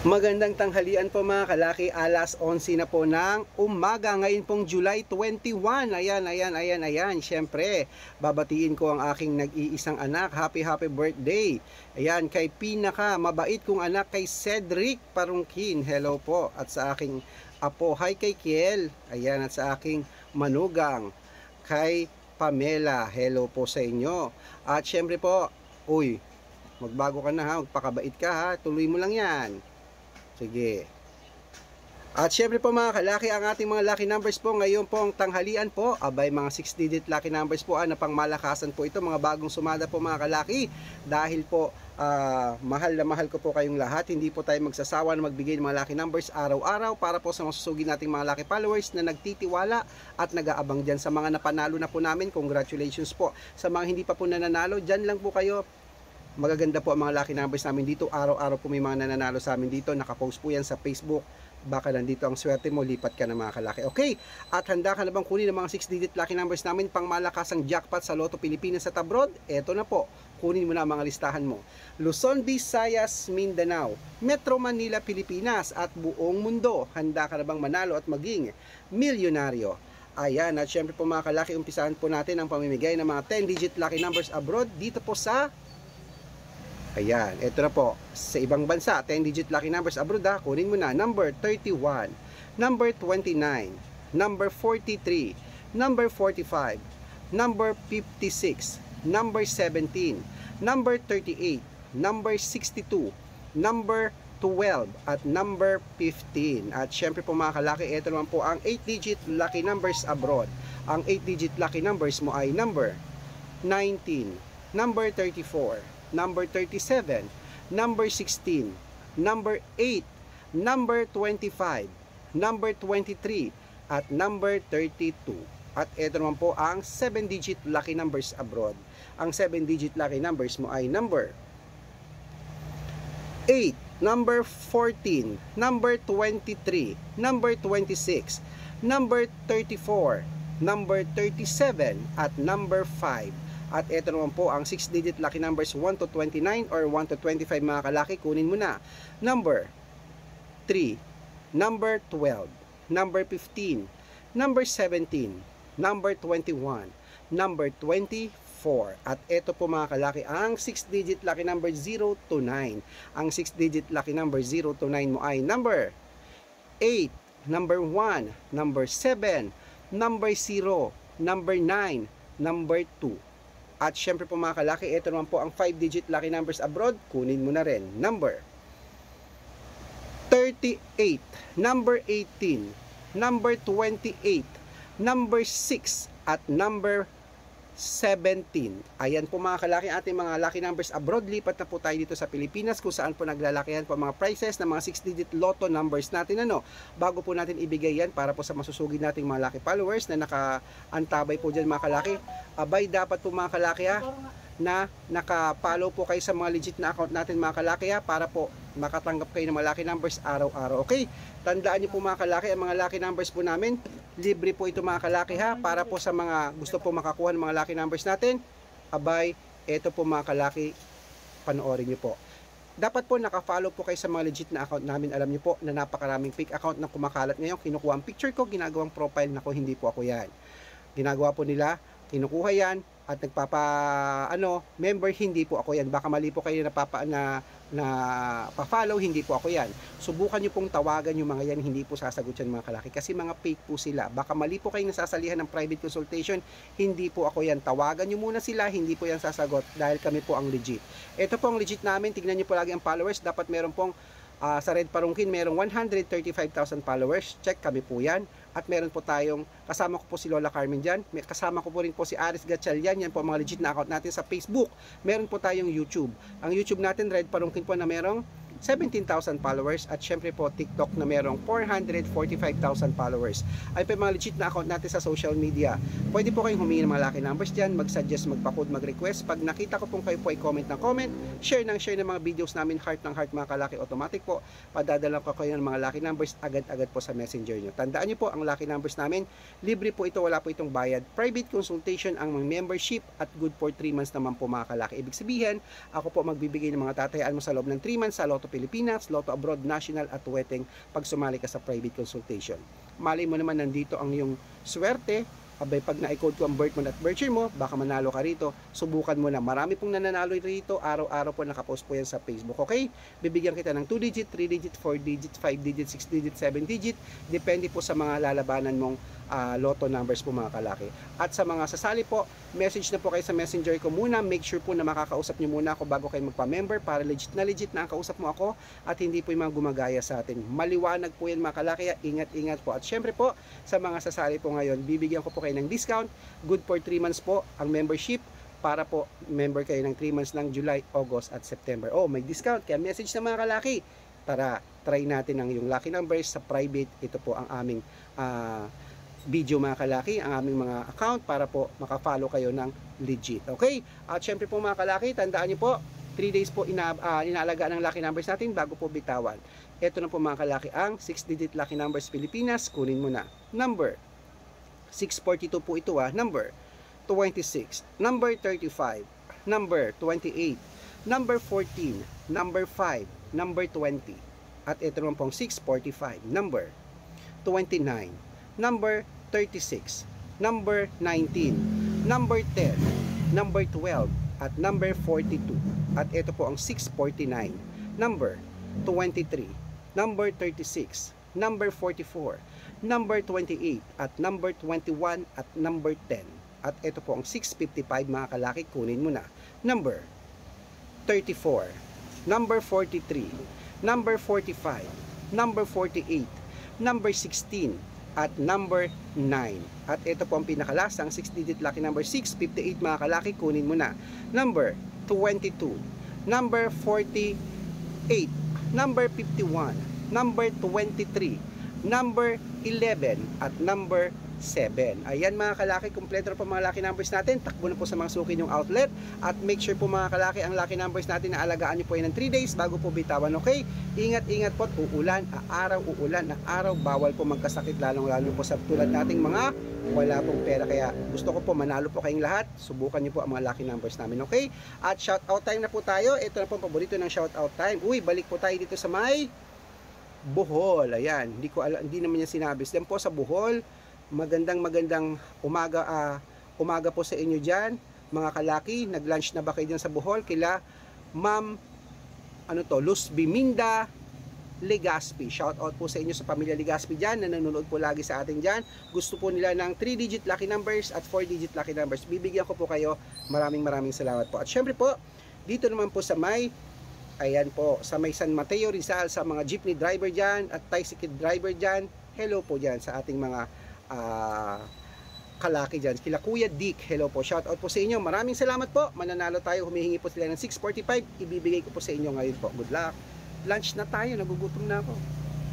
Magandang tanghalian po mga kalaki, alas 11 na po ng umaga, ngayon pong July 21. Ayan. Siyempre, babatiin ko ang aking nag-iisang anak. Happy birthday. Ayan, kay pinaka mabait kong anak, kay Cedric Parungkin. Hello po. At sa aking apo, hi kay Kiel. Ayan, at sa aking manugang, kay Pamela. Hello po sa inyo. At siyempre po, magbago ka na ha, magpakabait ka ha. Tuloy mo lang yan. Sige. At syempre po mga kalaki, ang ating mga lucky numbers po ngayon pong tanghalian po, abay mga 6-digit lucky numbers po, na pangmalakasan po ito, mga bagong sumada po mga kalaki. Dahil po mahal na mahal ko po kayong lahat, hindi po tayo magsasawa na magbigay ng mga lucky numbers araw-araw para po sa masusugid nating mga lucky followers na nagtitiwala at nag-aabang dyan. Sa mga napanalo na po namin, congratulations po. Sa mga hindi pa po nananalo, dyan lang po kayo. Magaganda po ang mga lucky numbers namin dito. Araw-araw po may mga nananalo sa amin dito. Nakapost po yan sa Facebook. Baka nandito ang swerte mo, lipat ka na mga kalaki. Okay, at handa ka na bang kunin ang mga 6-digit lucky numbers namin pang malakasang jackpot sa Lotto Pilipinas at abroad? Eto na po, kunin mo na ang mga listahan mo. Luzon, Visayas, Mindanao, Metro Manila, Pilipinas at buong mundo. Handa ka na bang manalo at maging milyonaryo? Ayan, at syempre po mga kalaki, umpisahan po natin ang pamimigay ng mga 10-digit lucky numbers abroad dito po sa... Ayan, ito na po. Sa ibang bansa, 10-digit lucky numbers abroad ha. Kunin mo na. Number 31, number 29, number 43, number 45, number 56, number 17, number 38, number 62, number 12, at number 15. At syempre po mga kalaki, ito naman po ang 8-digit lucky numbers abroad. Ang 8-digit lucky numbers mo ay number 19, number 34, number 37, number 16, number 8, number 25, number 23, at number 32. At ito naman po ang 7-digit lucky numbers abroad. Ang 7-digit lucky numbers mo ay number 8, number 14, number 23, number 26, number 34, number 37, at number 5. At ito naman po ang 6-digit lucky numbers 1 to 29 or 1 to 25 mga kalaki. Kunin mo na. Number 3, number 12, number 15, number 17, number 21, number 24. At ito po mga kalaki ang 6-digit lucky number 0 to 9. Ang 6-digit lucky number 0 to 9 mo ay number 8, number 1, number 7, number 0, number 9, number 2. At syempre po mga kalaki, ito naman po ang 5-digit lucky numbers abroad. Kunin mo na rin. Number 38, number 18, number 28, number 6, at number 17. Ayan po mga kalaki, ating mga lucky numbers abroad. Lipat na po tayo dito sa Pilipinas kung saan po naglalakihan po mga prices ng mga 6-digit lotto numbers natin. Bago po natin ibigay yan para po sa masusugid nating mga lucky followers na nakaantabay po dyan mga kalaki. Abay, dapat po mga kalaki na naka-follow po kayo sa mga legit na account natin mga kalaki para po makatanggap kayo ng mga lucky numbers araw-araw. Okay, tandaan niyo po mga kalaki, ang mga lucky numbers po namin, libre po ito mga kalaki para po sa mga gusto po makakuha ng mga lucky numbers natin. Abay, ito po mga kalaki, panoorin niyo po. Dapat po naka-follow po kayo sa mga legit na account namin. Alam niyo po na napakaraming fake account na kumakalat ngayon. Kinukuha ang picture ko, ginagawang profile na ko, hindi po ako yan. Ginagawa po nila, kinukuha yan at member, hindi po ako yan. Baka mali po kayo na pa-follow, hindi po ako yan. Subukan nyo pong tawagan yung mga yan, hindi po sasagot yan mga kalaki kasi mga fake po sila. Baka mali po kayo nasasalihan ng private consultation, hindi po ako yan. Tawagan nyo muna sila, hindi po yan sasagot dahil kami po ang legit. Ito po ang legit namin, tignan nyo po lagi ang followers. Dapat meron pong sa Red Parungkin merong 135,000 followers. Check, kami po yan. At meron po tayong, kasama ko po si Lola Carmen dyan. Kasama ko po rin po si Aris Gatchalian. Yan po ang mga legit na account natin sa Facebook. Meron po tayong YouTube. Ang YouTube natin, Red Parungkin po, na merong 17,000 followers. At syempre po TikTok na merong 445,000 followers. Ay po mga legit na account natin sa social media. Pwede po kayong humingi ng mga lucky numbers dyan, mag-suggest, magpa-code, mag-request. Pag nakita ko pong kayo po ay comment ng comment, share ng mga videos namin, heart ng heart mga kalaki, automatic po padadala ko kayo ng mga lucky numbers agad-agad po sa messenger nyo. Tandaan nyo po, ang lucky numbers namin, libre po ito, wala po itong bayad. Private consultation ang membership at good for 3 months naman po mga kalaki. Ibig sabihin, ako po magbibigay ng mga tatayaan mo sa loob ng 3 months sa Lotto Pilipinas, Lotto Abroad, National at Weteng pag sumali ka sa private consultation. Malay mo naman nandito ang iyong swerte. Abay, pag na-code ko ang birth month at birth year mo, baka manalo ka rito. Subukan mo na. Marami pong nananalo rito. Araw-araw po nakapost po yan sa Facebook. Okay? Bibigyan kita ng 2 digit, 3 digit, 4 digit, 5 digit, 6 digit, 7 digit. Depende po sa mga lalabanan mong lotto numbers po mga kalaki. At sa mga sasali po, message na po kayo sa messenger ko muna. Make sure po na makakausap nyo muna ako bago kayo magpa-member para legit na ang kausap mo ako at hindi po yung mga gumagaya sa atin. Maliwanag po yan mga kalaki. Ingat-ingat po. At syempre po, sa mga sasali po ngayon, bibigyan ko po kayo ng discount. Good for 3 months po ang membership para po member kayo ng 3 months ng July, August at September. Oh, may discount. Kaya message na mga kalaki. Tara, try natin ang yung lucky numbers sa private. Ito po ang aming video mga kalaki, ang aming mga account para po makafollow kayo ng legit. Okay? At syempre po mga kalaki, tandaan niyo po, 3 days po inaalagaan ng lucky numbers natin bago po bitawan. Ito na po mga kalaki ang 6-digit lucky numbers Pilipinas. Kunin mo na. Number 642 po ito number 26, number 35, number 28, number 14, number 5, number 20. At ito naman pong 645, number 29, number 36, number 19, number 10, number 12, at number 42. At ito po ang 649, number 23, number 36, number 44, number 28, at number 21, at number 10. At ito po ang 655 mga kalaki, kunin mo na. Number 34, number 43, number 45, number 48, number 16, at number 9. At ito po ang pinakalasang 6-digit lucky number 658 mga kalaki, kunin mo na. Number 22, number 48, number 51, number 23, number 11, at number 7. Ayan mga kalaki, kumpleto na po mga lucky numbers natin. Takbo na po sa mga suki yung outlet. At make sure po mga kalaki, ang lucky numbers natin na alagaan nyo po yan ng 3 days bago po bitawan. Okay? Ingat-ingat po at uulan, araw, bawal po magkasakit, lalong-lalo po sa tulad nating mga wala pong pera. Kaya gusto ko po manalo po kayong lahat. Subukan nyo po ang mga lucky numbers namin. Okay? At shout out time na po tayo. Ito na po ang paborito ng shout out time. Uy, balik po tayo dito sa may Bohol. Ayan, hindi naman niya sinabi. Diyan po sa Bohol. Magandang umaga po sa inyo dyan mga kalaki. Nag-lunch na ba kayo dyan sa Bohol kila Ma'am Luz Biminda Legaspi. Shout out po sa inyo sa pamilya Legaspi dyan na nanonood po lagi sa atin dyan. Gusto po nila ng 3-digit lucky numbers at 4-digit lucky numbers. Bibigyan ko po kayo. Maraming salamat po. At syempre po, dito naman po sa may sa may San Mateo Rizal, sa mga jeepney driver dyan at tricycle driver dyan, hello po dyan sa ating mga kalaki dyan. Kila Kuya Dick, hello po. Shout out po sa inyo. Maraming salamat po. Mananalo tayo. Humihingi po sila ng 645. Ibibigay ko po sa inyo ngayon po. Good luck. Lunch na tayo. Nagugutom na ako.